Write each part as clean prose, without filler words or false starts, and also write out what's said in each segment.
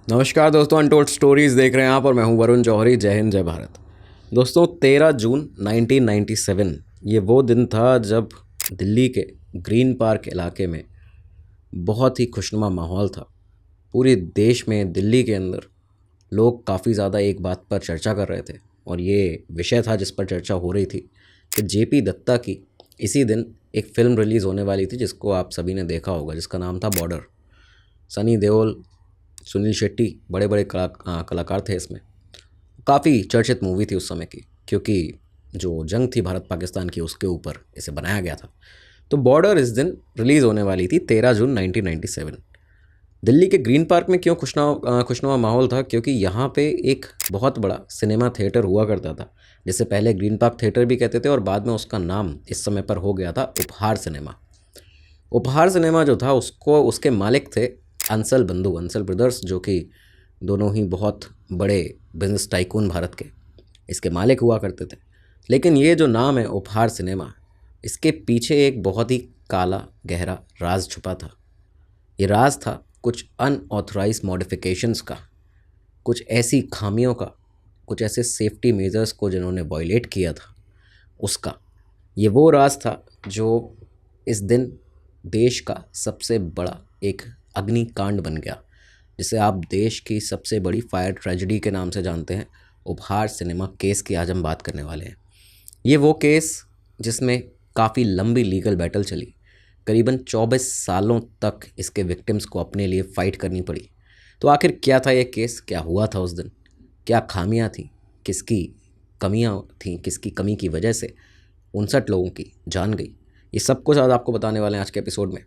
नमस्कार दोस्तों, untold stories देख रहे हैं आप और मैं हूं वरुण जौहरी। जय हिंद, जय भारत। दोस्तों, 13 जून 1997 ये वो दिन था जब दिल्ली के ग्रीन पार्क इलाके में बहुत ही खुशनुमा माहौल था। पूरे देश में, दिल्ली के अंदर लोग काफ़ी ज़्यादा एक बात पर चर्चा कर रहे थे और ये विषय था जिस पर चर्चा हो रही थी कि जेपी दत्ता की इसी दिन एक फ़िल्म रिलीज़ होने वाली थी जिसको आप सभी ने देखा होगा, जिसका नाम था बॉर्डर। सनी देओल, सुनील शेट्टी, बड़े बड़े कलाकार थे इसमें। काफ़ी चर्चित मूवी थी उस समय की, क्योंकि जो जंग थी भारत पाकिस्तान की उसके ऊपर इसे बनाया गया था। तो बॉर्डर इस दिन रिलीज़ होने वाली थी 13 जून 1997। दिल्ली के ग्रीन पार्क में क्यों खुशनुमा माहौल था? क्योंकि यहाँ पे एक बहुत बड़ा सिनेमा थिएटर हुआ करता था, जिसे पहले ग्रीन पार्क थिएटर भी कहते थे और बाद में उसका नाम इस समय पर हो गया था उपहार सिनेमा। उपहार सिनेमा जो था उसको उसके मालिक थे अंसल बंधु, अंसल ब्रदर्स, जो कि दोनों ही बहुत बड़े बिजनेस टाइकून भारत के इसके मालिक हुआ करते थे। लेकिन ये जो नाम है उपहार सिनेमा, इसके पीछे एक बहुत ही काला गहरा राज छुपा था। ये राज था कुछ अनऑथराइज मॉडिफिकेशंस का, कुछ ऐसी खामियों का, कुछ ऐसे सेफ्टी मेजर्स को जिन्होंने वायलेट किया था उसका। ये वो राज था जो इस दिन देश का सबसे बड़ा एक अग्निकांड बन गया, जिसे आप देश की सबसे बड़ी फायर ट्रेजेडी के नाम से जानते हैं। उपहार सिनेमा केस की आज हम बात करने वाले हैं। ये वो केस जिसमें काफ़ी लंबी लीगल बैटल चली, करीबन 24 सालों तक इसके विक्टिम्स को अपने लिए फ़ाइट करनी पड़ी। तो आखिर क्या था ये केस, क्या हुआ था उस दिन, क्या खामियां थी, किसकी कमियां थीं, किसकी कमी की वजह से 59 लोगों की जान गई, ये सब कुछ आज आपको बताने वाले हैं आज के एपिसोड में।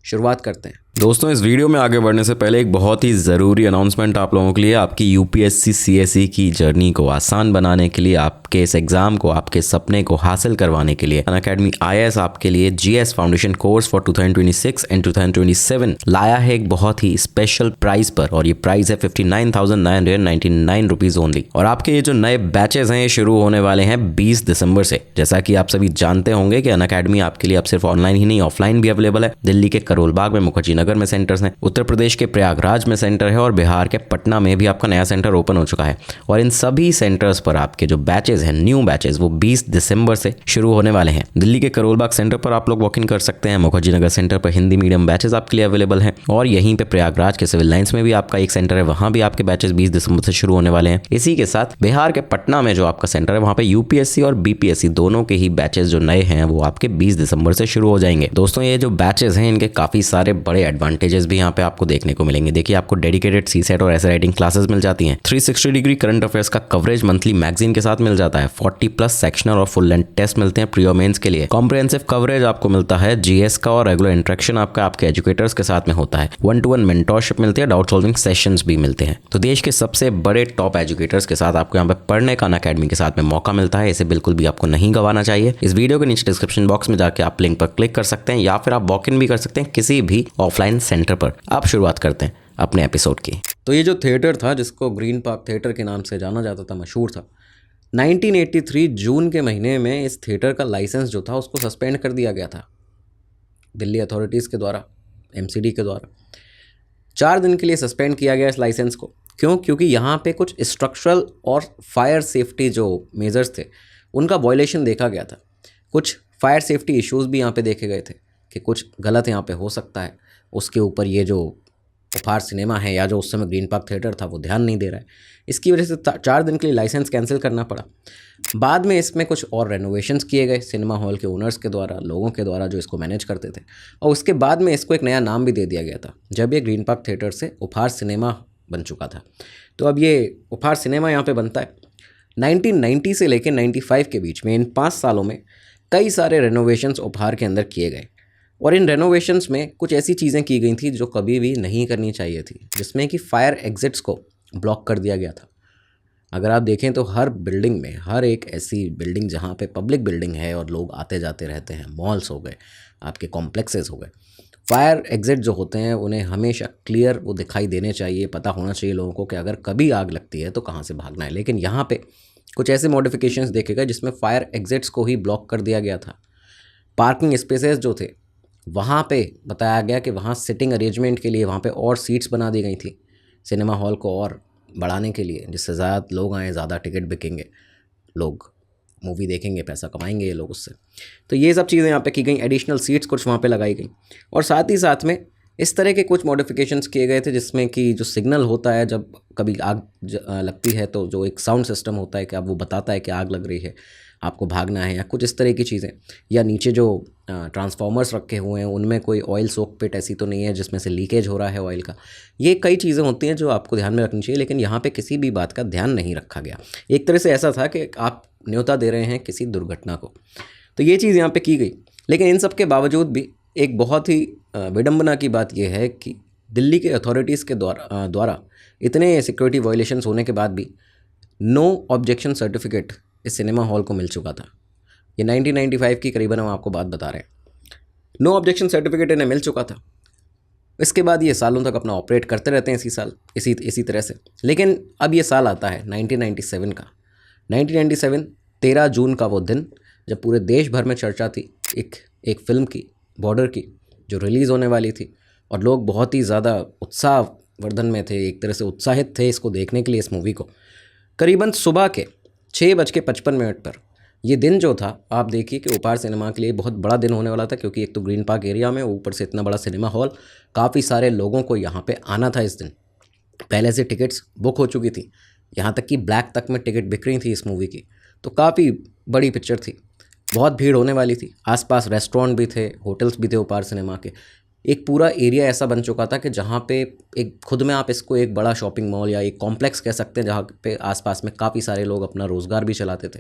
शुरुआत करते हैं। दोस्तों, इस वीडियो में आगे बढ़ने से पहले एक बहुत ही ज़रूरी अनाउंसमेंट आप लोगों के लिए। आपकी यूपीएससी सीएसई की जर्नी को आसान बनाने के लिए, आपके इस एग्जाम को, आपके सपने को हासिल करवाने के लिए अनअकैडमी आईएएस आपके लिए GS foundation course for 2026 and 2027 लाया है एक बहुत ही स्पेशल प्राइस पर, और ये प्राइस है 59,999 रुपीज़ ओनली। और आपके ये जो नए बैचेज हैं ये शुरू होने वाले हैं 20 दिसंबर से। जैसा कि आप सभी जानते होंगे कि अनअकैडमी आपके लिए अब सिर्फ ऑनलाइन ही नहीं ऑफलाइन भी अवेलेबल है। दिल्ली के करोल बाग में, मुखर्जी नगर में सेंटर्स हैं, उत्तर प्रदेश के प्रयागराज में सेंटर है और बिहार के पटना में भी आपका नया सेंटर ओपन हो चुका है। और इन सभी सेंटर्स पर आपके जो बैचेज हैं, न्यू बैचेज, वो 20 दिसंबर से शुरू होने वाले हैं। दिल्ली के करोल बाग सेंटर पर आप लोग वॉक इन कर सकते हैं। मुखर्जी नगर सेंटर पर हिंदी मीडियम बैचेज आपके लिए अवेलेबल हैं और यहीं पे प्रयागराज के सिविल लाइंस में भी आपका एक सेंटर है, वहां भी आपके बैचेज 20 दिसंबर से शुरू होने वाले हैं। इसी के साथ बिहार के पटना में जो आपका सेंटर है, वहां पे यूपीएससी और बीपीएससी दोनों के ही बैचेज जो नए हैं वो आपके 20 दिसंबर से शुरू हो जाएंगे। दोस्तों, ये जो बैचेज हैं इनके काफी सारे बड़े एडवांटेजेस भी यहाँ पे आपको देखने को मिलेंगे। देखिए, आपको डेडिकेटेड सीसेट और ऐसे राइटिंग क्लासेस मिल जाती हैं। 360 डिग्री करंट अफेयर्स का कवरेज मंथली मैगजीन के साथ मिल जाता है। 40+ सेक्शनल और फुल लेंथ टेस्ट मिलते हैं प्री और मेंस के लिए। कॉम्प्रिहेंसिव कवरेज आपको मिलता है जीएस का, और रेगुलर इंटरेक्शन आपका आपके एजुकेटर्स के साथ में होता है। 1-to-1 मेंटोरशिप मिलती है, डाउट सॉल्विंग सेशंस भी मिलते हैं। तो देश के सबसे बड़े टॉप एजुकेटर्स के साथ आपको यहाँ पे पढ़ने का अनअकैडमी के साथ में मौका मिलता है। इसे बिल्कुल भी आपको नहीं गंवाना चाहिए। इस वीडियो के नीचे डिस्क्रिप्शन बॉक्स में जाके आप लिंक पर क्लिक कर सकते हैं या फिर आप वॉक इन भी कर सकते हैं किसी भी ऑफलाइन सेंटर पर। आप शुरुआत करते हैं अपने एपिसोड की। तो ये जो थिएटर था, जिसको ग्रीन पार्क थिएटर के नाम से जाना जाता था, मशहूर था, 1983 जून के महीने में इस थिएटर का लाइसेंस जो था उसको सस्पेंड कर दिया गया था दिल्ली अथॉरिटीज़ के द्वारा, एमसीडी के द्वारा। 4 दिन के लिए सस्पेंड किया गया इस लाइसेंस को। क्यों? क्योंकि यहाँ पे कुछ स्ट्रक्चरल और फायर सेफ्टी जो मेजर्स थे उनका वायलेशन देखा गया था। कुछ फायर सेफ्टी इश्यूज़ भी यहाँ पे देखे गए थे कि कुछ गलत यहाँ पे हो सकता है। उसके ऊपर ये जो उपहार सिनेमा है या जो उस समय ग्रीन पार्क थिएटर था वो ध्यान नहीं दे रहा है। इसकी वजह से 4 दिन के लिए लाइसेंस कैंसिल करना पड़ा। बाद में इसमें कुछ और रेनोवेशंस किए गए सिनेमा हॉल के ओनर्स के द्वारा, लोगों के द्वारा जो इसको मैनेज करते थे, और उसके बाद में इसको एक नया नाम भी दे दिया गया था जब ये ग्रीन पार्क थिएटर से उपहार सिनेमा बन चुका था। तो अब ये उपहार सिनेमा यहाँ पे बनता है। 1990 से लेकर 95 के बीच में, इन 5 सालों में कई सारे रेनोवेशंस उपहार के अंदर किए गए, और इन रेनोवेशंस में कुछ ऐसी चीज़ें की गई थी जो कभी भी नहीं करनी चाहिए थी, जिसमें कि फायर एग्जिट्स को ब्लॉक कर दिया गया था। अगर आप देखें तो हर बिल्डिंग में, हर एक ऐसी बिल्डिंग जहाँ पे पब्लिक बिल्डिंग है और लोग आते जाते रहते हैं, मॉल्स हो गए, आपके कॉम्प्लेक्सेस हो गए, फायर एग्जिट जो होते हैं उन्हें हमेशा क्लियर वो दिखाई देने चाहिए, पता होना चाहिए लोगों को कि अगर कभी आग लगती है तो कहाँ से भागना है। लेकिन यहाँ पे कुछ ऐसे मॉडिफिकेशंस देखे गए जिसमें फायर एग्जिट्स को ही ब्लॉक कर दिया गया था। पार्किंग स्पेसेस जो थे वहाँ पे बताया गया कि वहाँ सिटिंग अरेंजमेंट के लिए वहाँ पे और सीट्स बना दी गई थी, सिनेमा हॉल को और बढ़ाने के लिए, जिससे ज़्यादा लोग आएँ, ज़्यादा टिकट बिकेंगे, लोग मूवी देखेंगे, पैसा कमाएंगे ये लोग उससे। तो ये सब चीज़ें यहाँ पे की गई, एडिशनल सीट्स कुछ वहाँ पे लगाई गई, और साथ ही साथ में इस तरह के कुछ मॉडिफिकेशंस किए गए थे जिसमें कि जो सिग्नल होता है जब कभी आग लगती है तो जो एक साउंड सिस्टम होता है कि अब वो बताता है कि आग लग रही है, आपको भागना है, या कुछ इस तरह की चीज़ें। या नीचे जो ट्रांसफार्मर्स रखे हुए हैं उनमें कोई ऑयल सोक पिट ऐसी तो नहीं है जिसमें से लीकेज हो रहा है ऑयल का। ये कई चीज़ें होती हैं जो आपको ध्यान में रखनी चाहिए, लेकिन यहाँ पे किसी भी बात का ध्यान नहीं रखा गया। एक तरह से ऐसा था कि आप न्योता दे रहे हैं किसी दुर्घटना को। तो ये चीज़ यहाँ पे की गई, लेकिन इन सब के बावजूद भी एक बहुत ही विडंबना की बात यह है कि दिल्ली के अथॉरिटीज़ के द्वारा इतने सिक्योरिटी वायलेशंस होने के बाद भी नो ऑब्जेक्शन सर्टिफिकेट इस सिनेमा हॉल को मिल चुका था। ये 1995 की करीबन हम आपको बात बता रहे हैं। नो ऑब्जेक्शन सर्टिफिकेट इन्हें मिल चुका था। इसके बाद ये सालों तक अपना ऑपरेट करते रहते हैं इसी तरह से। लेकिन अब ये साल आता है 1997 का। 1997 13 जून का वो दिन जब पूरे देश भर में चर्चा थी एक फ़िल्म की, बॉर्डर की, जो रिलीज़ होने वाली थी, और लोग बहुत ही ज़्यादा उत्साहवर्धन में थे, एक तरह से उत्साहित थे इसको देखने के लिए, इस मूवी को। करीबन सुबह के 6:55 पर ये दिन जो था, आप देखिए कि उपहार सिनेमा के लिए बहुत बड़ा दिन होने वाला था, क्योंकि एक तो ग्रीन पार्क एरिया में, ऊपर से इतना बड़ा सिनेमा हॉल, काफ़ी सारे लोगों को यहाँ पे आना था इस दिन। पहले से टिकट्स बुक हो चुकी थी, यहाँ तक कि ब्लैक तक में टिकट बिक रही थी इस मूवी की। तो काफ़ी बड़ी पिक्चर थी, बहुत भीड़ होने वाली थी। आसपास रेस्टोरेंट भी थे, होटल्स भी थे उपहार सिनेमा के। एक पूरा एरिया ऐसा बन चुका था कि जहाँ पे एक खुद में आप इसको एक बड़ा शॉपिंग मॉल या एक कॉम्प्लेक्स कह सकते हैं, जहाँ पे आसपास में काफ़ी सारे लोग अपना रोज़गार भी चलाते थे,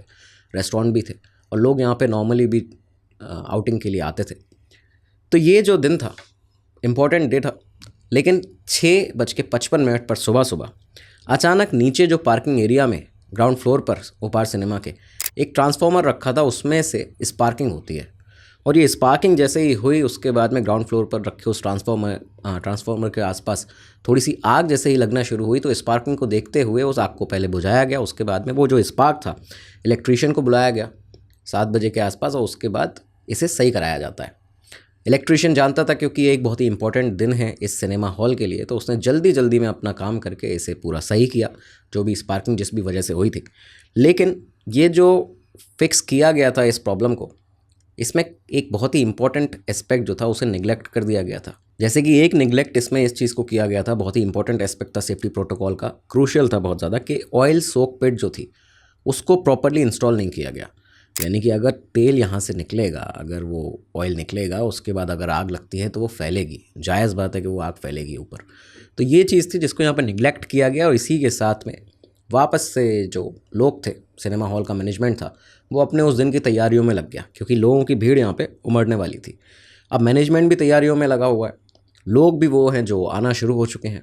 रेस्टोरेंट भी थे, और लोग यहाँ पे नॉर्मली भी आउटिंग के लिए आते थे। तो ये जो दिन था, इम्पॉर्टेंट डे था, लेकिन 6:55 पर सुबह अचानक नीचे जो पार्किंग एरिया में ग्राउंड फ्लोर पर उपहार सिनेमा के एक ट्रांसफार्मर रखा था, उसमें से स्पार्किंग होती है। और ये स्पार्किंग जैसे ही हुई, उसके बाद में ग्राउंड फ्लोर पर रखे उस ट्रांसफार्मर के आसपास थोड़ी सी आग जैसे ही लगना शुरू हुई, तो स्पार्किंग को देखते हुए उस आग को पहले बुझाया गया। उसके बाद में वो जो स्पार्क था, इलेक्ट्रीशियन को बुलाया गया 7 बजे के आसपास, और उसके बाद इसे सही कराया जाता है। इलेक्ट्रीशियन जानता था क्योंकि ये एक बहुत ही इंपॉर्टेंट दिन है इस सिनेमा हॉल के लिए, तो उसने जल्दी में अपना काम करके इसे पूरा सही किया, जो भी स्पार्किंग जिस भी वजह से हुई थी। लेकिन ये जो फिक्स किया गया था इस प्रॉब्लम को, इसमें एक बहुत ही इंपॉर्टेंट एस्पेक्ट जो था उसे निगलेक्ट कर दिया गया था। जैसे कि एक निगलेक्ट इसमें इस चीज़ को किया गया था, बहुत ही इंपॉर्टेंट एस्पेक्ट था सेफ्टी प्रोटोकॉल का, क्रूशियल था बहुत ज़्यादा, कि ऑयल सोक पिट जो थी उसको प्रॉपरली इंस्टॉल नहीं किया गया। यानी कि अगर तेल यहाँ से निकलेगा, अगर वो ऑयल निकलेगा, उसके बाद अगर आग लगती है तो वो फैलेगी, जायज़ बात है कि वो आग फैलेगी ऊपर। तो ये चीज़ थी जिसको यहाँ पर निगलेक्ट किया गया, और इसी के साथ में वापस से जो लोग थे, सिनेमा हॉल का मैनेजमेंट था, वो अपने उस दिन की तैयारियों में लग गया, क्योंकि लोगों की भीड़ यहाँ पे उमड़ने वाली थी। अब मैनेजमेंट भी तैयारियों में लगा हुआ है, लोग भी वो हैं जो आना शुरू हो चुके हैं,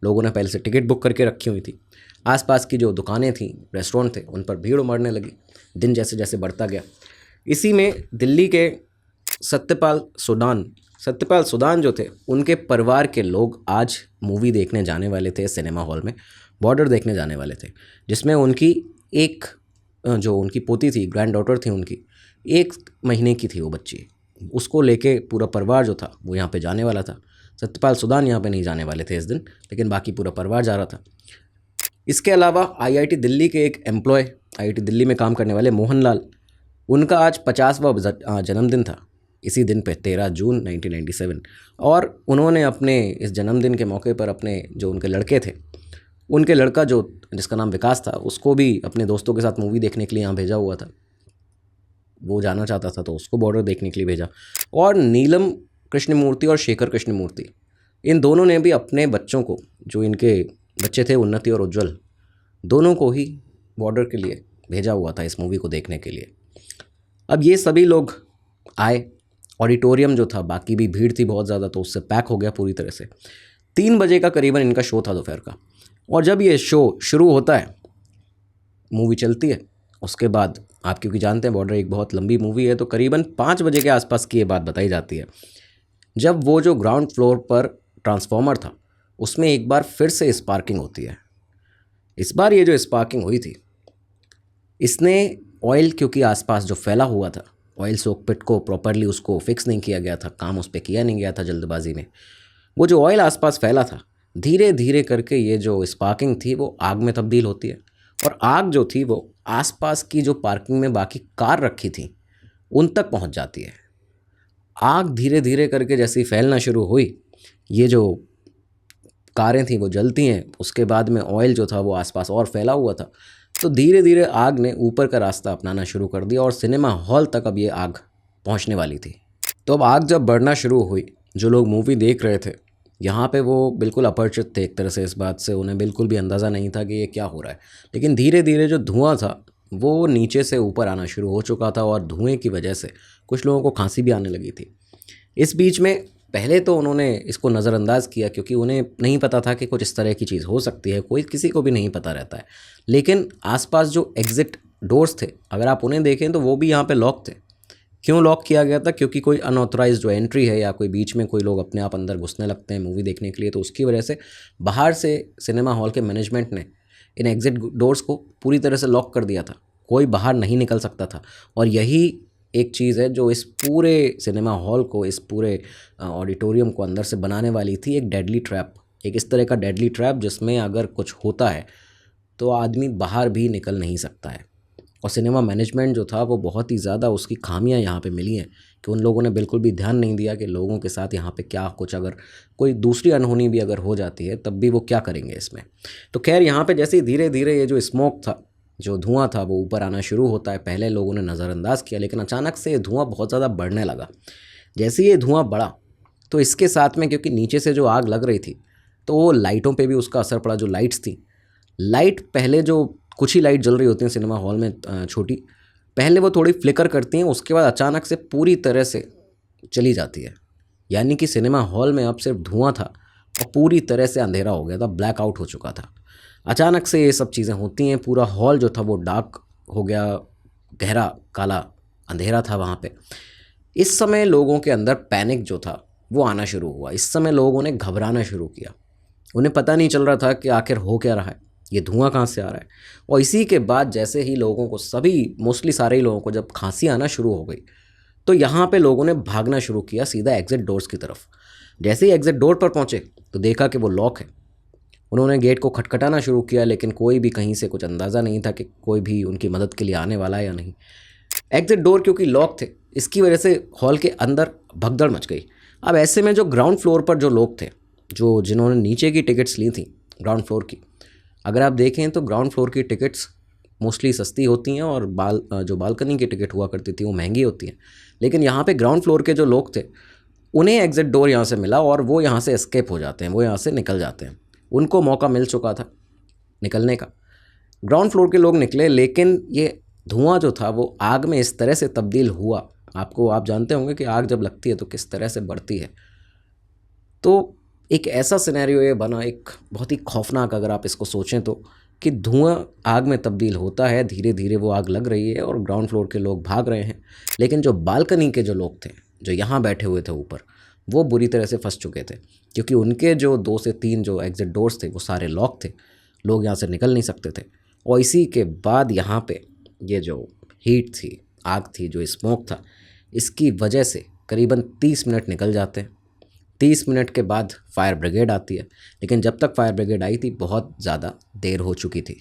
लोगों ने पहले से टिकट बुक करके रखी हुई थी। आसपास की जो दुकानें थीं, रेस्टोरेंट थे, उन पर भीड़ उमड़ने लगी दिन जैसे जैसे बढ़ता गया। इसी में दिल्ली के सत्यपाल सुदान जो थे, उनके परिवार के लोग आज मूवी देखने जाने वाले थे सिनेमा हॉल में, बॉर्डर देखने जाने वाले थे, जिसमें उनकी एक जो उनकी पोती थी, ग्रैंड डॉटर थी उनकी, 1 महीने की थी वो बच्ची, उसको लेके पूरा परिवार जो था वो यहाँ पे जाने वाला था। सत्यपाल सुदान यहाँ पे नहीं जाने वाले थे इस दिन, लेकिन बाकी पूरा परिवार जा रहा था। इसके अलावा आईआईटी दिल्ली के एक एम्प्लॉय, आईआईटी दिल्ली में काम करने वाले मोहनलाल, उनका आज 50वां जन्मदिन था इसी दिन पे, 13 जून 1997। और उन्होंने अपने इस जन्मदिन के मौके पर अपने जो उनके लड़के थे, उनके लड़का जो जिसका नाम विकास था, उसको भी अपने दोस्तों के साथ मूवी देखने के लिए यहाँ भेजा हुआ था। वो जाना चाहता था तो उसको बॉर्डर देखने के लिए भेजा। और नीलम कृष्णमूर्ति और शेखर कृष्णमूर्ति, इन दोनों ने भी अपने बच्चों को, जो इनके बच्चे थे उन्नति और उज्जवल, दोनों को ही बॉर्डर के लिए भेजा हुआ था इस मूवी को देखने के लिए। अब ये सभी लोग आए, ऑडिटोरियम जो था, बाकी भी भीड़ थी बहुत ज़्यादा, तो उससे पैक हो गया पूरी तरह से। 3 बजे का करीबन इनका शो था दोपहर का, और जब ये शो शुरू होता है, मूवी चलती है, उसके बाद आप क्योंकि जानते हैं बॉर्डर एक बहुत लंबी मूवी है, तो करीबन 5 बजे के आसपास की ये बात बताई जाती है, जब वो जो ग्राउंड फ्लोर पर ट्रांसफार्मर था उसमें एक बार फिर से स्पार्किंग होती है। इस बार ये जो स्पार्किंग हुई थी, इसने ऑयल, क्योंकि आसपास जो फैला हुआ था, ऑयल सोक पिट को प्रॉपरली उसको फिक्स नहीं किया गया था, काम उस पर किया नहीं गया था जल्दबाजी में, वो जो ऑयल आसपास फैला था धीरे धीरे करके ये जो स्पार्किंग थी वो आग में तब्दील होती है, और आग जो थी वो आसपास की जो पार्किंग में बाकी कार रखी थी उन तक पहुंच जाती है। आग धीरे धीरे करके जैसे ही फैलना शुरू हुई, ये जो कारें थी वो जलती हैं, उसके बाद में ऑयल जो था वो आसपास और फैला हुआ था। तो धीरे धीरे आग ने ऊपर का रास्ता अपनाना शुरू कर दिया और सिनेमा हॉल तक अब ये आग पहुंचने वाली थी। तो अब आग जब बढ़ना शुरू हुई, जो लोग मूवी देख रहे थे यहाँ पे वो बिल्कुल अपरिचित थे एक तरह से इस बात से, उन्हें बिल्कुल भी अंदाज़ा नहीं था कि ये क्या हो रहा है। लेकिन धीरे धीरे जो धुआं था वो नीचे से ऊपर आना शुरू हो चुका था, और धुएं की वजह से कुछ लोगों को खांसी भी आने लगी थी। इस बीच में पहले तो उन्होंने इसको नज़रअंदाज किया, क्योंकि उन्हें नहीं पता था कि कुछ इस तरह की चीज़ हो सकती है, कोई किसी को भी नहीं पता रहता है। लेकिन आसपास जो एग्ज़िट डोर्स थे, अगर आप उन्हें देखें तो वो भी यहाँ पे लॉक थे। क्यों लॉक किया गया था? क्योंकि कोई अनऑथराइज्ड जो एंट्री है या कोई बीच में कोई लोग अपने आप अंदर घुसने लगते हैं मूवी देखने के लिए, तो उसकी वजह से बाहर से सिनेमा हॉल के मैनेजमेंट ने इन एग्ज़िट डोर्स को पूरी तरह से लॉक कर दिया था, कोई बाहर नहीं निकल सकता था। और यही एक चीज़ है जो इस पूरे सिनेमा हॉल को, इस पूरे ऑडिटोरियम को अंदर से बनाने वाली थी एक डेडली ट्रैप, एक इस तरह का डेडली ट्रैप जिसमें अगर कुछ होता है तो आदमी बाहर भी निकल नहीं सकता है। और सिनेमा मैनेजमेंट जो था वो बहुत ही ज़्यादा उसकी खामियां यहाँ पे मिली हैं कि उन लोगों ने बिल्कुल भी ध्यान नहीं दिया कि लोगों के साथ यहाँ पे क्या कुछ, अगर कोई दूसरी अनहोनी भी अगर हो जाती है तब भी वो क्या करेंगे इसमें। तो खैर यहाँ पे जैसे ही धीरे धीरे ये जो स्मोक था, जो धुआं था वो ऊपर आना शुरू होता है। पहले लोगों ने नज़रअंदाज किया, लेकिन अचानक से ये धुआं बहुत ज़्यादा बढ़ने लगा। जैसे ही ये धुआं बढ़ा तो इसके साथ में, क्योंकि नीचे से जो आग लग रही थी तो वो लाइटों पे भी उसका असर पड़ा। जो लाइट्स थी, लाइट पहले जो कुछ ही लाइट जल रही होती हैं सिनेमा हॉल में छोटी, पहले वो थोड़ी फ्लिकर करती हैं, उसके बाद अचानक से पूरी तरह से चली जाती है। यानी कि सिनेमा हॉल में अब सिर्फ धुआं था और पूरी तरह से अंधेरा हो गया था, ब्लैकआउट हो चुका था। अचानक से ये सब चीज़ें होती हैं, पूरा हॉल जो था वो डार्क हो गया, गहरा काला अंधेरा था वहाँ पे। इस समय लोगों के अंदर पैनिक जो था वो आना शुरू हुआ। इस समय लोगों ने घबराना शुरू किया, उन्हें पता नहीं चल रहा था कि आखिर हो क्या रहा है, ये धुआं कहाँ से आ रहा है। और इसी के बाद जैसे ही लोगों को, सभी मोस्टली सारे ही लोगों को जब खांसी आना शुरू हो गई, तो यहाँ पे लोगों ने भागना शुरू किया सीधा एग्ज़िट डोर्स की तरफ। जैसे ही एग्ज़िट डोर पर पहुँचे तो देखा कि वो लॉक है। उन्होंने गेट को खटखटाना शुरू किया, लेकिन कोई भी कहीं से कुछ अंदाज़ा नहीं था कि कोई भी उनकी मदद के लिए आने वाला है या नहीं। एग्ज़िट डोर क्योंकि लॉक थे, इसकी वजह से हॉल के अंदर भगदड़ मच गई। अब ऐसे में जो ग्राउंड फ्लोर पर जो लोग थे, जो जिन्होंने नीचे की टिकट्स ली थी ग्राउंड फ्लोर की, अगर आप देखें तो ग्राउंड फ्लोर की टिकट्स मोस्टली सस्ती होती हैं और जो बालकनी की टिकट हुआ करती थी वो महंगी होती हैं। लेकिन यहाँ पे ग्राउंड फ्लोर के जो लोग थे उन्हें एग्ज़िट डोर यहाँ से मिला और वो यहाँ से एस्केप हो जाते हैं, वो यहाँ से निकल जाते हैं। उनको मौका मिल चुका था निकलने का। ग्राउंड फ्लोर के लोग निकले, लेकिन ये धुआं जो था वो आग में इस तरह से तब्दील हुआ। आप जानते होंगे कि आग जब लगती है तो किस तरह से बढ़ती है। तो एक ऐसा सिनेरियो ये बना, एक बहुत ही खौफनाक, अगर आप इसको सोचें तो, कि धुआं आग में तब्दील होता है, धीरे धीरे वो आग लग रही है और ग्राउंड फ्लोर के लोग भाग रहे हैं, लेकिन जो बालकनी के जो लोग थे, जो यहाँ बैठे हुए थे ऊपर, वो बुरी तरह से फंस चुके थे, क्योंकि उनके जो 2 से 3 जो एग्ज़िट डोर्स थे वो सारे लॉक थे, लोग यहाँ से निकल नहीं सकते थे। और इसी के बाद यहाँ पे ये जो हीट थी, आग थी, जो स्मोक था, इसकी वजह से करीबन 30 मिनट निकल जाते हैं। 30 मिनट के बाद फायर ब्रिगेड आती है, लेकिन जब तक फायर ब्रिगेड आई थी बहुत ज़्यादा देर हो चुकी थी।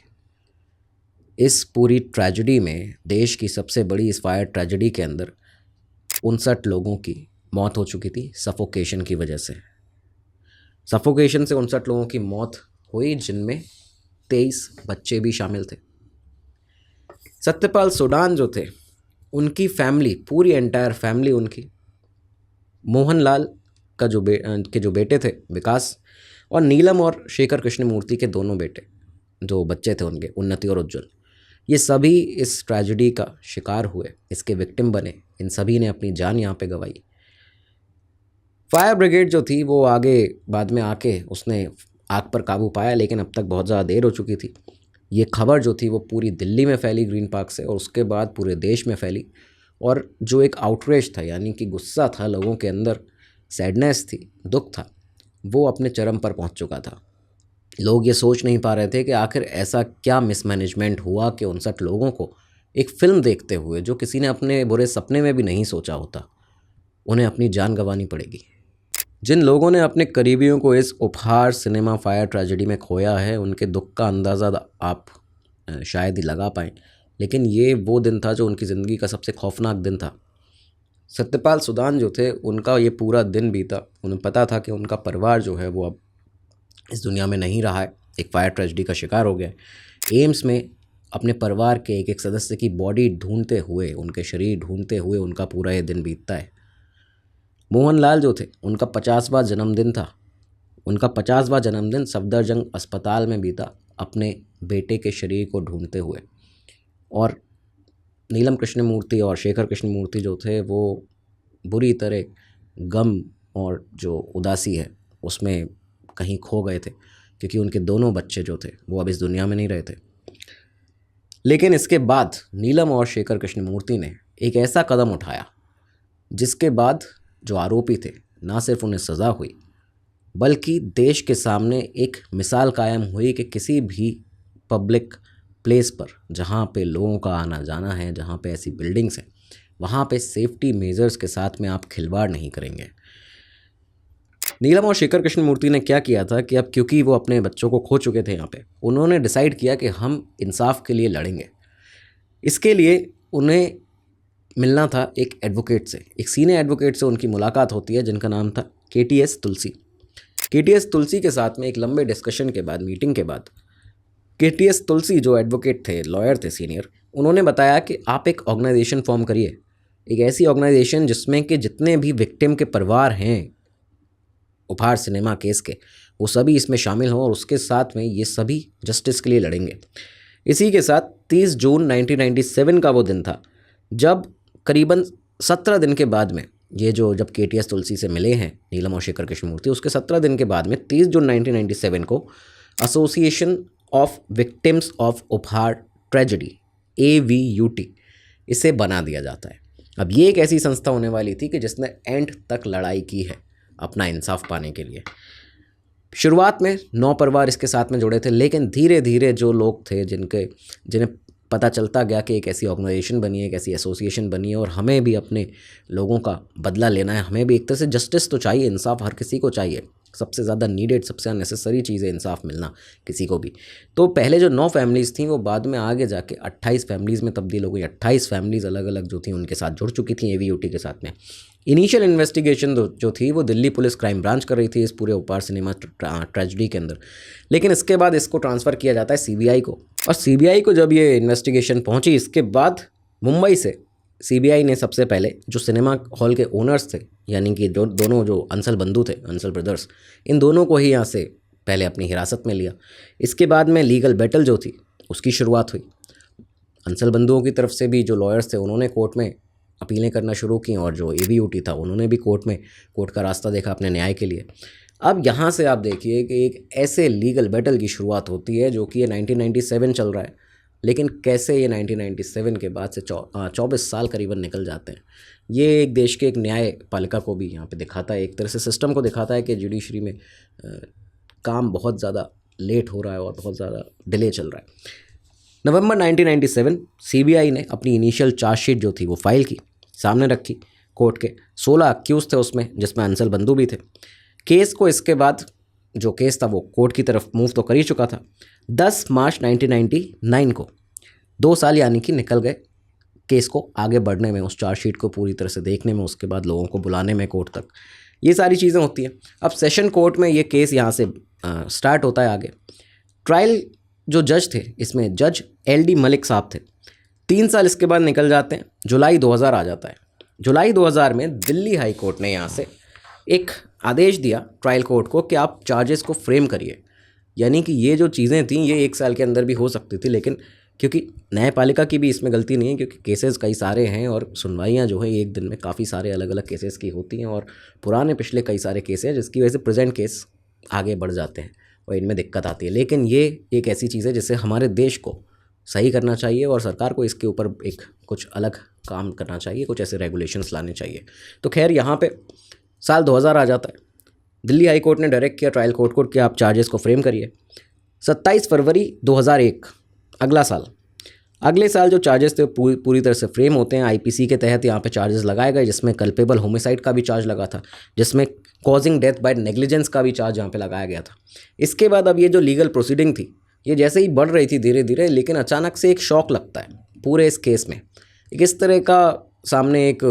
इस पूरी ट्रेजेडी में, देश की सबसे बड़ी इस फायर ट्रेजेडी के अंदर 59 लोगों की मौत हो चुकी थी सफोकेशन की वजह से। सफोकेशन से 59 लोगों की मौत हुई, जिनमें 23 बच्चे भी शामिल थे। सत्यपाल सुडान जो थे, उनकी फैमिली, पूरी एंटायर फैमिली उनकी, मोहनलाल का जो बेटे थे विकास, और नीलम और शेखर कृष्णमूर्ति के दोनों बेटे, जो बच्चे थे उनके, उन्नति और उज्जवल, ये सभी इस ट्रेजेडी का शिकार हुए, इसके विक्टिम बने। इन सभी ने अपनी जान यहाँ पे गंवाई। फायर ब्रिगेड जो थी वो आगे बाद में आके उसने आग पर काबू पाया, लेकिन अब तक बहुत ज़्यादा देर हो चुकी थी। ये खबर जो थी वो पूरी दिल्ली में फैली ग्रीन पार्क से, और उसके बाद पूरे देश में फैली। और जो एक आउटरेज था, यानी कि गुस्सा था लोगों के अंदर, सैडनेस थी, दुख था, वो अपने चरम पर पहुंच चुका था। लोग ये सोच नहीं पा रहे थे कि आखिर ऐसा क्या मिसमैनेजमेंट हुआ कि 59 लोगों को एक फ़िल्म देखते हुए, जो किसी ने अपने बुरे सपने में भी नहीं सोचा होता, उन्हें अपनी जान गंवानी पड़ेगी। जिन लोगों ने अपने करीबियों को इस उपहार सिनेमा फायर ट्रेजेडी में खोया है, उनके दुख का अंदाज़ा आप शायद ही लगा पाएँ, लेकिन ये वो दिन था जो उनकी ज़िंदगी का सबसे खौफनाक दिन था। सत्यपाल सुदान जो थे, उनका ये पूरा दिन बीता, उन्हें पता था कि उनका परिवार जो है वो अब इस दुनिया में नहीं रहा है, एक फायर ट्रेजेडी का शिकार हो गया है। एम्स में अपने परिवार के एक एक सदस्य की बॉडी ढूंढते हुए, उनके शरीर ढूंढते हुए उनका पूरा ये दिन बीतता है। मोहनलाल जो थे, उनका 50वां जन्मदिन था। उनका 50वां जन्मदिन सफदरजंग अस्पताल में बीता, अपने बेटे के शरीर को ढूंढते हुए। और नीलम कृष्णमूर्ति और शेखर कृष्णमूर्ति जो थे, वो बुरी तरह गम और जो उदासी है उसमें कहीं खो गए थे, क्योंकि उनके दोनों बच्चे जो थे वो अब इस दुनिया में नहीं रहे थे। लेकिन इसके बाद नीलम और शेखर कृष्णमूर्ति ने एक ऐसा कदम उठाया जिसके बाद जो आरोपी थे, ना सिर्फ उन्हें सज़ा हुई, बल्कि देश के सामने एक मिसाल कायम हुई कि किसी भी पब्लिक प्लेस पर जहाँ पे लोगों का आना जाना है, जहाँ पे ऐसी बिल्डिंग्स हैं, वहाँ पे सेफ्टी मेजर्स के साथ में आप खिलवाड़ नहीं करेंगे। नीलम और शेखर कृष्णमूर्ति ने क्या किया था कि अब क्योंकि वो अपने बच्चों को खो चुके थे यहाँ पे, उन्होंने डिसाइड किया कि हम इंसाफ के लिए लड़ेंगे। इसके लिए उन्हें मिलना था एक एडवोकेट से, एक सीनियर एडवोकेट से उनकी मुलाकात होती है जिनका नाम था KTS तुलसी। KTS तुलसी के साथ में एक लंबे डिस्कशन के बाद, मीटिंग के बाद, KTS तुलसी जो एडवोकेट थे, लॉयर थे सीनियर, उन्होंने बताया कि आप एक ऑर्गेनाइजेशन फॉर्म करिए, एक ऐसी ऑर्गेनाइजेशन जिसमें कि जितने भी विक्टिम के परिवार हैं उपहार सिनेमा केस के, वो सभी इसमें शामिल हों और उसके साथ में ये सभी जस्टिस के लिए लड़ेंगे। इसी के साथ 30 जून 1997 का वो दिन था जब करीबन 17 दिन के बाद में ये जो जब KTS तुलसी से मिले हैं नीलम और शेखर कृष्णमूर्ति, उसके 17 दिन के बाद में 30 जून 1997 को एसोसिएशन ऑफ विक्टिम्स ऑफ उपहार ट्रेजेडी, AVUT, इसे बना दिया जाता है। अब ये एक ऐसी संस्था होने वाली थी कि जिसने एंड तक लड़ाई की है अपना इंसाफ पाने के लिए। शुरुआत में 9 परिवार इसके साथ में जुड़े थे, लेकिन धीरे धीरे जो लोग थे जिन्हें पता चलता गया कि एक ऐसी ऑर्गेनाइजेशन बनी है, एक ऐसी एसोसिएशन बनी है और हमें भी अपने लोगों का बदला लेना है, हमें भी एक तरह से जस्टिस तो चाहिए, इंसाफ हर किसी को चाहिए, सबसे ज़्यादा नीडेड, सबसे नेसेसरी चीज़ है इंसाफ मिलना किसी को भी। तो पहले जो 9 फैमिलीज़ थी वो बाद में आगे जाके 28 फैमिलीज़ में तब्दील हो गई। 28 फैमिलीज़ अलग अलग जो थी उनके साथ जुड़ चुकी थी AVUT के साथ में। इनिशियल इन्वेस्टिगेशन जो थी वो दिल्ली पुलिस क्राइम ब्रांच कर रही थी इस पूरे उपहार सिनेमा ट्रेजेडी के अंदर, लेकिन इसके बाद इसको ट्रांसफ़र किया जाता है CBI को। और CBI को जब ये इन्वेस्टिगेशन पहुंची, इसके बाद मुंबई से CBI ने सबसे पहले जो सिनेमा हॉल के ओनर्स थे, यानी कि जो दोनों जो अंसल बंधु थे, अंसल ब्रदर्स, इन दोनों को ही यहाँ से पहले अपनी हिरासत में लिया। इसके बाद में लीगल बैटल जो थी उसकी शुरुआत हुई। अंसल बंधुओं की तरफ से भी जो लॉयर्स थे उन्होंने कोर्ट में अपीलें करना शुरू की और जो AVUT था उन्होंने भी कोर्ट का रास्ता देखा अपने न्याय के लिए। अब यहाँ से आप देखिए कि एक ऐसे लीगल बैटल की शुरुआत होती है जो कि ये 1997 चल रहा है, लेकिन कैसे ये 1997 के बाद से 24 साल करीबन निकल जाते हैं। ये एक देश के एक न्यायपालिका को भी यहाँ पे दिखाता है, एक तरह से सिस्टम को दिखाता है कि जुडिशरी में काम बहुत ज़्यादा लेट हो रहा है और बहुत ज़्यादा डिले चल रहा है। नवंबर 1997 CBI ने अपनी इनिशियल चार्जशीट जो थी वो फाइल की, सामने रखी कोर्ट के। 16 अक्यूज़ थे उसमें, जिसमें अंसल बंधु भी थे। केस को इसके बाद जो केस था वो कोर्ट की तरफ मूव तो कर ही चुका था। 10 मार्च 1999 को 2 साल यानी कि निकल गए केस को आगे बढ़ने में, उस चार्जशीट को पूरी तरह से देखने में, उसके बाद लोगों को बुलाने में कोर्ट तक, ये सारी चीज़ें होती हैं। अब सेशन कोर्ट में ये केस यहाँ से स्टार्ट होता है आगे। ट्रायल जो जज थे इसमें जज LD मलिक साहब थे। 3 साल इसके बाद निकल जाते हैं, जुलाई 2000 आ जाता है। जुलाई 2000 में दिल्ली हाई कोर्ट ने यहाँ से एक आदेश दिया ट्रायल कोर्ट को कि आप चार्जेस को फ्रेम करिए, यानी कि ये जो चीज़ें थीं ये 1 साल के अंदर भी हो सकती थी, लेकिन क्योंकि न्यायपालिका की भी इसमें गलती नहीं है, क्योंकि केसेस कई सारे हैं और सुनवाइयाँ जो है एक दिन में काफ़ी सारे अलग अलग केसेस की होती हैं और पुराने पिछले कई सारे केस हैं जिसकी वजह से प्रेजेंट केस आगे बढ़ जाते हैं और इनमें दिक्कत आती है। लेकिन ये एक ऐसी चीज़ है जिससे हमारे देश को सही करना चाहिए और सरकार को इसके ऊपर एक कुछ अलग काम करना चाहिए, कुछ ऐसे रेगुलेशंस लाने चाहिए। तो खैर यहाँ पे साल 2000 आ जाता है। दिल्ली हाई कोर्ट ने डायरेक्ट किया ट्रायल कोर्ट को कि आप चार्जेस को फ्रेम करिए। 27 फरवरी 2001 अगला साल। अगले साल जो चार्जेस थे पूरी तरह से फ्रेम होते हैं। आईपीसी के तहत यहाँ पे चार्जेस लगाए गए, जिसमें कल्पेबल होमिसाइड का भी चार्ज लगा था, जिसमें कॉजिंग डेथ बाय नेग्लिजेंस का भी चार्ज यहाँ पे लगाया गया था। इसके बाद अब ये जो लीगल प्रोसीडिंग थी ये जैसे ही बढ़ रही थी धीरे धीरे, लेकिन अचानक से एक शॉक लगता है पूरे इस केस में। एक इस तरह का सामने एक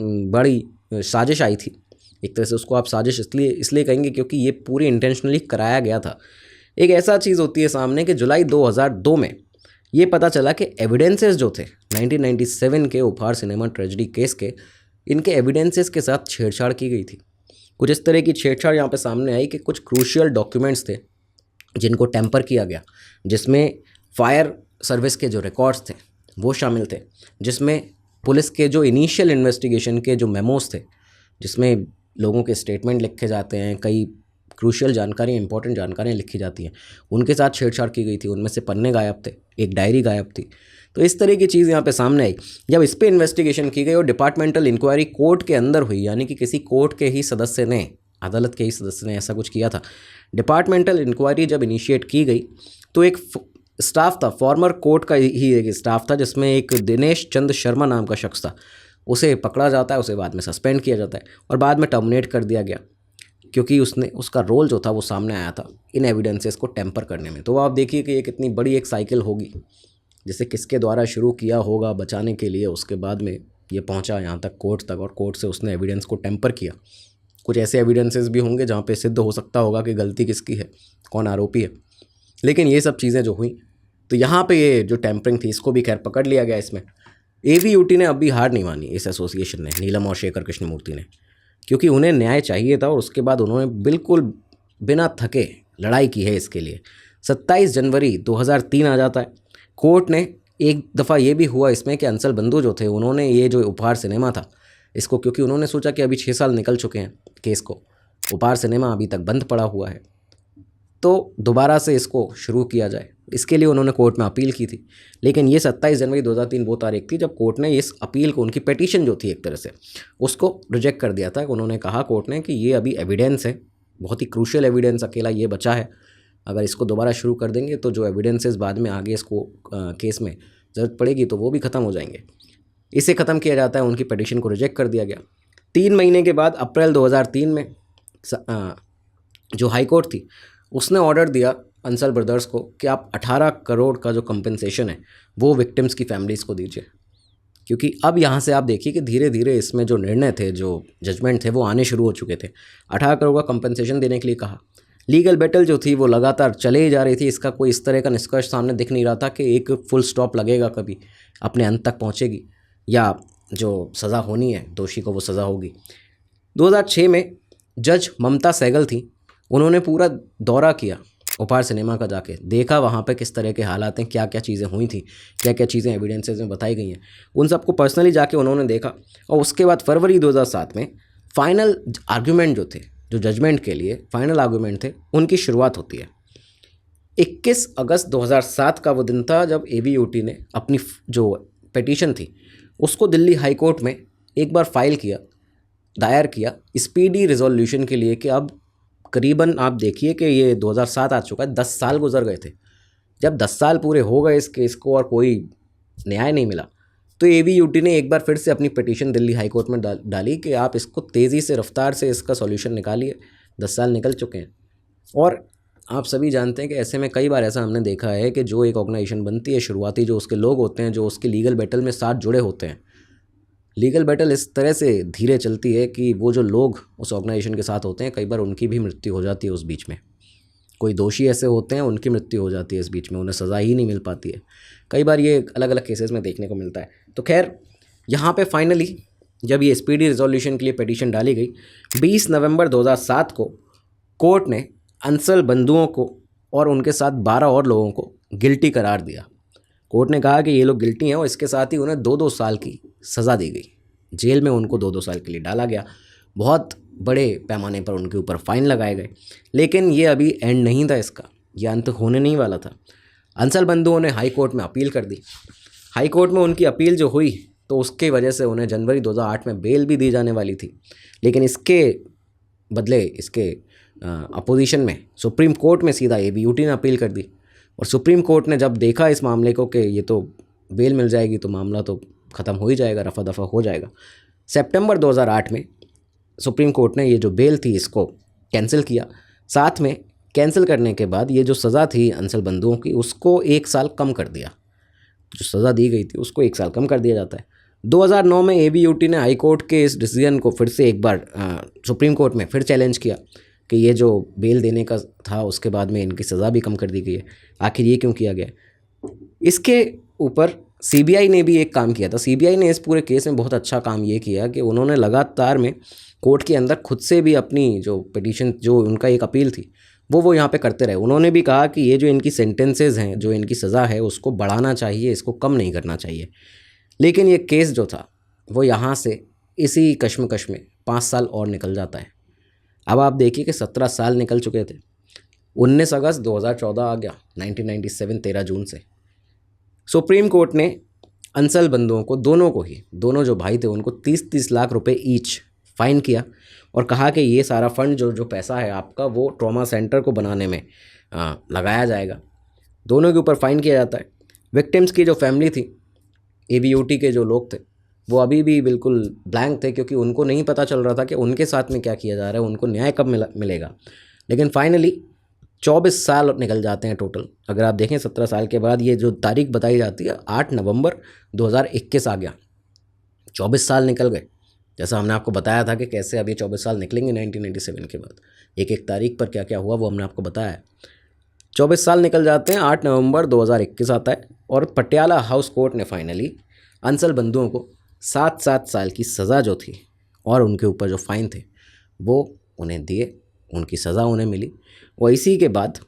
बड़ी साजिश आई थी। एक तरह से उसको आप साजिश इसलिए कहेंगे क्योंकि ये पूरी इंटेंशनली कराया गया था। एक ऐसा चीज़ होती है सामने कि जुलाई 2002 में ये पता चला कि एविडेंसेस जो थे 1997 के उपहार सिनेमा ट्रेजेडी केस के, इनके एविडेंसेस के साथ छेड़छाड़ की गई थी। कुछ इस तरह की छेड़छाड़ यहाँ पे सामने आई कि कुछ क्रूशियल डॉक्यूमेंट्स थे जिनको टेम्पर किया गया, जिसमें फायर सर्विस के जो रिकॉर्ड्स थे वो शामिल थे, जिसमें पुलिस के जो इनिशियल इन्वेस्टिगेशन के जो मेमोज थे, जिसमें लोगों के स्टेटमेंट लिखे जाते हैं, कई क्रूशियल जानकारी, इंपॉर्टेंट जानकारियाँ लिखी जाती हैं, उनके साथ छेड़छाड़ की गई थी। उनमें से पन्ने गायब थे, एक डायरी गायब थी। तो इस तरह की चीज़ यहाँ पे सामने आई। जब इस पर इन्वेस्टिगेशन की गई और डिपार्टमेंटल इंक्वायरी कोर्ट के अंदर हुई, यानी कि किसी कोर्ट के ही सदस्य ने, अदालत के ही सदस्य ने ऐसा कुछ किया था। डिपार्टमेंटल इंक्वायरी जब इनिशिएट की गई तो एक स्टाफ था, फॉर्मर कोर्ट का ही एक स्टाफ था, जिसमें एक दिनेश चंद शर्मा नाम का शख्स था। उसे पकड़ा जाता है, उसे बाद में सस्पेंड किया जाता है और बाद में टर्मिनेट कर दिया गया, क्योंकि उसका रोल जो था वो सामने आया था इन एविडेंसेस को टेम्पर करने में। तो आप देखिए कि ये कितनी बड़ी एक साइकिल होगी, जिसे किसके द्वारा शुरू किया होगा बचाने के लिए, उसके बाद में ये पहुंचा यहाँ तक कोर्ट तक, और कोर्ट से उसने एविडेंस को टेम्पर किया। कुछ ऐसे एविडेंसेस भी होंगे जहाँ पे सिद्ध हो सकता होगा कि गलती किसकी है, कौन आरोपी है। लेकिन ये सब चीज़ें जो हुई, तो यहाँ पे ये जो टेम्परिंग थी इसको भी खैर पकड़ लिया गया। इसमें एवीयूटी ने अब भी हार नहीं मानी, इस एसोसिएशन ने, नीलम और शेखर कृष्णमूर्ति ने, क्योंकि उन्हें न्याय चाहिए था और उसके बाद उन्होंने बिल्कुल बिना थके लड़ाई की है इसके लिए। 27 जनवरी 2003 आ जाता है। कोर्ट ने एक दफ़ा ये भी हुआ इसमें कि अंसल बंधु जो थे, उन्होंने ये जो उपहार सिनेमा था इसको, क्योंकि उन्होंने सोचा कि अभी 6 साल निकल चुके हैं केस को, उपहार सिनेमा अभी तक बंद पड़ा हुआ है, तो दोबारा से इसको शुरू किया जाए। इसके लिए उन्होंने कोर्ट में अपील की थी। लेकिन ये 27 जनवरी 2003 वो तारीख थी जब कोर्ट ने इस अपील को, उनकी पिटीशन जो थी एक तरह से, उसको रिजेक्ट कर दिया था। उन्होंने कहा कोर्ट ने कि ये अभी एविडेंस है, बहुत ही क्रूशियल एविडेंस अकेला ये बचा है, अगर इसको दोबारा शुरू कर देंगे तो जो एविडेंसेस बाद में आगे इसको केस में ज़रूरत पड़ेगी तो वो भी ख़त्म हो जाएंगे। इसे ख़त्म किया जाता है, उनकी पिटीशन को रिजेक्ट कर दिया गया। 3 महीने के बाद अप्रैल 2003 में जो हाई कोर्ट थी उसने ऑर्डर दिया अंसल ब्रदर्स को कि आप 18 करोड़ का जो कंपनसेशन है वो विक्टिम्स की फैमिलीज़ को दीजिए, क्योंकि अब यहाँ से आप देखिए कि धीरे धीरे इसमें जो निर्णय थे, जो जजमेंट थे वो आने शुरू हो चुके थे। 18 करोड़ का कंपनसेशन देने के लिए कहा। लीगल बैटल जो थी वो लगातार चले ही जा रही थी, इसका कोई इस तरह का निष्कर्ष सामने दिख नहीं रहा था कि एक फुल स्टॉप लगेगा, कभी अपने अंत तक पहुँचेगी या जो सज़ा होनी है दोषी को वो सज़ा होगी। 2006 में जज ममता सहगल थी, उन्होंने पूरा दौरा किया उपहार सिनेमा का, जाके देखा वहाँ पे किस तरह के हालात हैं, क्या क्या चीज़ें हुई थी, क्या क्या चीज़ें एविडेंसेस में बताई गई हैं, उन सबको पर्सनली जाके उन्होंने देखा। और उसके बाद फरवरी 2007 में फाइनल आर्ग्यूमेंट जो थे, जो जजमेंट के लिए फाइनल आर्ग्यूमेंट थे, उनकी शुरुआत होती है। 21 अगस्त 2007 का वो दिन था जब एवीयूटी ने अपनी जो पिटीशन थी उसको दिल्ली हाई कोर्ट में एक बार दायर किया स्पीडी रिजोल्यूशन के लिए, कि अब करीबन आप देखिए कि ये 2007 आ चुका है, 10 साल गुजर गए थे। जब 10 साल पूरे हो गए इस केस को और कोई न्याय नहीं मिला, तो एवीयूटी ने एक बार फिर से अपनी पिटीशन दिल्ली हाई कोर्ट में डाली कि आप इसको तेज़ी से, रफ्तार से इसका सॉल्यूशन निकालिए, 10 साल निकल चुके हैं। और आप सभी जानते हैं कि ऐसे में कई बार ऐसा हमने देखा है कि जो एक ऑर्गेनाइजेशन बनती है, शुरुआती जो उसके लोग होते हैं, जो उसके लीगल बैटल में साथ जुड़े होते हैं, लीगल बैटल इस तरह से धीरे चलती है कि वो जो लोग उस ऑर्गेनाइजेशन के साथ होते हैं, कई बार उनकी भी मृत्यु हो जाती है उस बीच में। कोई दोषी ऐसे होते हैं उनकी मृत्यु हो जाती है इस बीच में, उन्हें सज़ा ही नहीं मिल पाती है। कई बार ये अलग अलग केसेस में देखने को मिलता है। तो खैर यहाँ पे फाइनली जब ये स्पीडी रिजोल्यूशन के लिए पिटीशन डाली गई, 20 नवंबर 2007 को कोर्ट ने अंसल बंधुओं को और उनके साथ 12 और लोगों को गिल्टी करार दिया। कोर्ट ने कहा कि ये लोग गिल्टी हैं और इसके साथ ही उन्हें 2-2 साल की सज़ा दी गई, जेल में उनको 2-2 साल के लिए डाला गया। बहुत बड़े पैमाने पर उनके ऊपर फ़ाइन लगाए गए। लेकिन ये अभी एंड नहीं था इसका, ये अंत होने नहीं वाला था। अंसल बंधुओं ने हाई कोर्ट में अपील कर दी। हाई कोर्ट में उनकी अपील जो हुई तो उसकी वजह से उन्हें जनवरी 2008 में बेल भी दी जाने वाली थी। लेकिन इसके बदले, इसके अपोजिशन में सुप्रीम कोर्ट में सीधा एवीयूटी ने अपील कर दी। और सुप्रीम कोर्ट ने जब देखा इस मामले को कि ये तो बेल मिल जाएगी तो मामला तो ख़त्म हो ही जाएगा, रफा दफा हो जाएगा। सितंबर 2008 में सुप्रीम कोर्ट ने ये जो बेल थी इसको कैंसिल किया। साथ में कैंसिल करने के बाद ये जो सज़ा थी अंसल बंधुओं की उसको 1 साल कम कर दिया। जो सज़ा दी गई थी उसको 1 साल कम कर दिया जाता है। 2009 में ABUT ने हाई कोर्ट के इस डिसीजन को फिर से एक बार सुप्रीम कोर्ट में फिर चैलेंज किया कि ये जो बेल देने का था उसके बाद में इनकी सज़ा भी कम कर दी गई है, आखिर ये क्यों किया गया। इसके ऊपर CBI ने भी एक काम किया था। CBI ने इस पूरे केस में बहुत अच्छा काम ये किया कि उन्होंने लगातार में कोर्ट के अंदर खुद से भी अपनी जो पिटीशन, जो उनका एक अपील थी वो यहाँ पे करते रहे। उन्होंने भी कहा कि ये जो इनकी सेंटेंसेस हैं, जो इनकी सज़ा है उसको बढ़ाना चाहिए, इसको कम नहीं करना चाहिए। लेकिन ये केस जो था वो यहाँ से इसी कश्मकश में 5 साल और निकल जाता है। अब आप देखिए कि 17 साल निकल चुके थे। 19 अगस्त 2014 आ गया, 1997 13 जून से सुप्रीम कोर्ट ने अंसल बंधुओं को, दोनों जो भाई थे उनको 30-30 लाख रुपए ईच फाइन किया और कहा कि ये सारा फंड जो पैसा है आपका वो ट्रॉमा सेंटर को बनाने में लगाया जाएगा। दोनों के ऊपर फ़ाइन किया जाता है। विक्टिम्स की जो फैमिली थी, ABUT के जो लोग थे, वो अभी भी बिल्कुल ब्लैंक थे क्योंकि उनको नहीं पता चल रहा था कि उनके साथ में क्या किया जा रहा है, उनको न्याय कब मिलेगा। लेकिन फाइनली 24 साल निकल जाते हैं टोटल। अगर आप देखें 17 साल के बाद ये जो तारीख बताई जाती है 8 नवंबर 2021 आ गया, 24 साल निकल गए। जैसा हमने आपको बताया था कि कैसे अब ये 24 साल निकलेंगे 1997 के बाद, एक तारीख पर क्या क्या हुआ वो हमने आपको बताया है। 24 साल निकल जाते हैं, 8 नवंबर 2021 आता है और पटियाला हाउस कोर्ट ने फाइनली अंसल बंधुओं को 7-7 साल की सज़ा जो थी और उनके ऊपर जो फ़ाइन थे वो उन्हें दिए, उनकी सज़ा उन्हें मिली। और इसी के बाद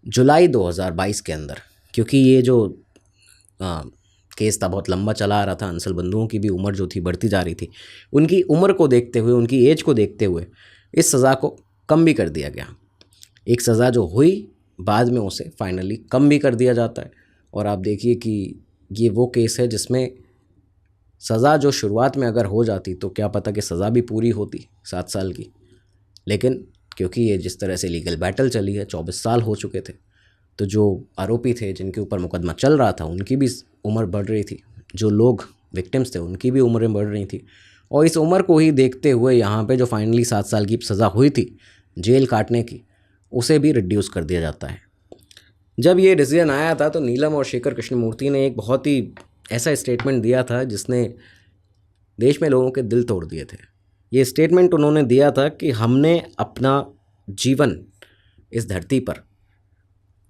जुलाई 2022 के अंदर, क्योंकि ये जो केस था बहुत लंबा चला आ रहा था, अंसल बंधुओं की भी उम्र जो थी बढ़ती जा रही थी, उनकी उम्र को देखते हुए, उनकी एज को देखते हुए इस सज़ा को कम भी कर दिया गया। एक सज़ा जो हुई बाद में उसे फाइनली कम भी कर दिया जाता है। और आप देखिए कि ये वो केस है जिसमें सज़ा जो शुरुआत में अगर हो जाती तो क्या पता कि सज़ा भी पूरी होती 7 साल की, लेकिन क्योंकि ये जिस तरह से लीगल बैटल चली है, 24 साल हो चुके थे, तो जो आरोपी थे जिनके ऊपर मुकदमा चल रहा था उनकी भी उम्र बढ़ रही थी, जो लोग विक्टिम्स थे उनकी भी उम्रें बढ़ रही थी। और इस उम्र को ही देखते हुए यहाँ पे जो फाइनली 7 साल की सज़ा हुई थी जेल काटने की, उसे भी रिड्यूस कर दिया जाता है। जब ये डिसीजन आया था तो नीलम और शेखर कृष्णमूर्ति ने एक बहुत ही ऐसा स्टेटमेंट दिया था जिसने देश में लोगों के दिल तोड़ दिए थे। ये स्टेटमेंट उन्होंने दिया था कि हमने अपना जीवन इस धरती पर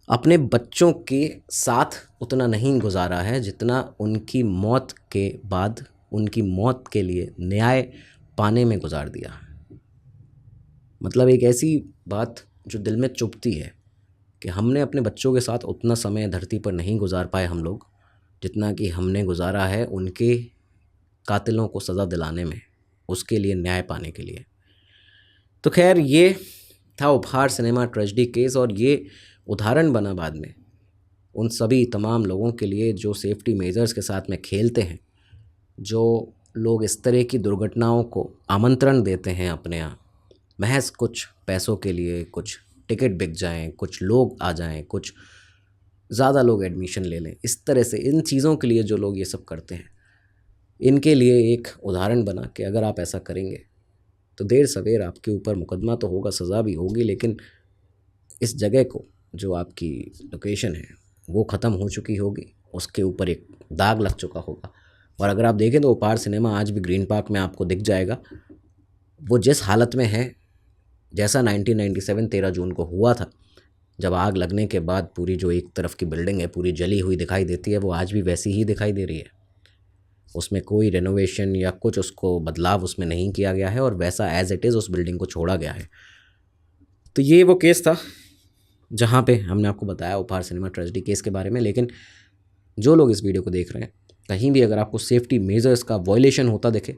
अपने बच्चों के साथ उतना नहीं गुजारा है जितना उनकी मौत के बाद, उनकी मौत के लिए न्याय पाने में गुजार दिया। मतलब एक ऐसी बात जो दिल में चुभती है कि हमने अपने बच्चों के साथ उतना समय धरती पर नहीं गुजार पाए हम लोग जितना कि हमने गुजारा है उनके कातिलों को सज़ा दिलाने में, उसके लिए न्याय पाने के लिए। तो खैर ये था उपहार सिनेमा ट्रेजेडी केस, और ये उदाहरण बना बाद में उन सभी तमाम लोगों के लिए जो सेफ्टी मेजर्स के साथ में खेलते हैं, जो लोग इस तरह की दुर्घटनाओं को आमंत्रण देते हैं अपने यहाँ महज कुछ पैसों के लिए, कुछ टिकट बिक जाएं, कुछ लोग आ जाएं, कुछ ज़्यादा लोग एडमिशन ले लें, इस तरह से इन चीज़ों के लिए जो लोग ये सब करते हैं, इनके लिए एक उदाहरण बना कि अगर आप ऐसा करेंगे तो देर सवेर आपके ऊपर मुकदमा तो होगा, सज़ा भी होगी, लेकिन इस जगह को, जो आपकी लोकेशन है वो ख़त्म हो चुकी होगी, उसके ऊपर एक दाग लग चुका होगा। और अगर आप देखें तो उपहार सिनेमा आज भी ग्रीन पार्क में आपको दिख जाएगा। वो जिस हालत में है, जैसा 1997 13 जून को हुआ था, जब आग लगने के बाद पूरी जो एक तरफ की बिल्डिंग है पूरी जली हुई दिखाई देती है, वो आज भी वैसी ही दिखाई दे रही है। उसमें कोई रेनोवेशन या कुछ उसको बदलाव उसमें नहीं किया गया है और वैसा एज इट इज़ उस बिल्डिंग को छोड़ा गया है। तो ये वो केस था जहाँ पे हमने आपको बताया उपहार सिनेमा ट्रेजेडी केस के बारे में। लेकिन जो लोग इस वीडियो को देख रहे हैं, कहीं भी अगर आपको सेफ्टी मेजर्स का वायलेशन होता दिखे,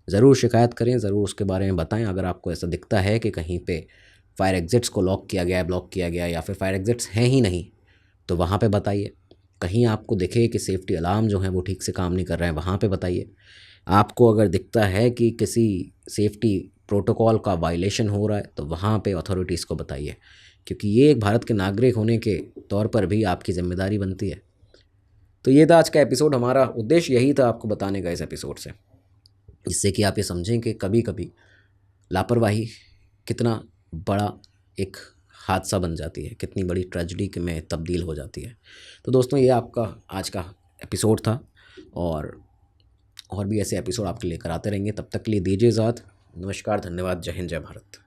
ज़रूर शिकायत करें, ज़रूर उसके बारे में बताएं। अगर आपको ऐसा दिखता है कि कहीं पे फायर एग्जिट्स को लॉक किया गया है, ब्लॉक किया गया है, या फिर फायर एग्जिट्स हैं ही नहीं, तो वहाँ पे बताइए। कहीं आपको दिखे कि सेफ्टी अलार्म जो हैं वो ठीक से काम नहीं कर रहे हैं, वहाँ पे बताइए। आपको अगर दिखता है कि किसी सेफ्टी प्रोटोकॉल का वायलेशन हो रहा है, तो वहाँ पे अथॉरिटीज़ को बताइए, क्योंकि ये एक भारत के नागरिक होने के तौर पर भी आपकी ज़िम्मेदारी बनती है। तो ये था आज का एपिसोड। हमारा उद्देश्य यही था आपको बताने का इस एपिसोड से, जिससे कि आप ये समझें कि कभी कभी लापरवाही कितना बड़ा एक हादसा बन जाती है, कितनी बड़ी ट्रेजेडी में तब्दील हो जाती है। तो दोस्तों, ये आपका आज का एपिसोड था और भी ऐसे एपिसोड आपके लेकर आते रहेंगे। तब तक के लिए दीजिए इजाज़त। नमस्कार, धन्यवाद, जय हिंद, जय भारत।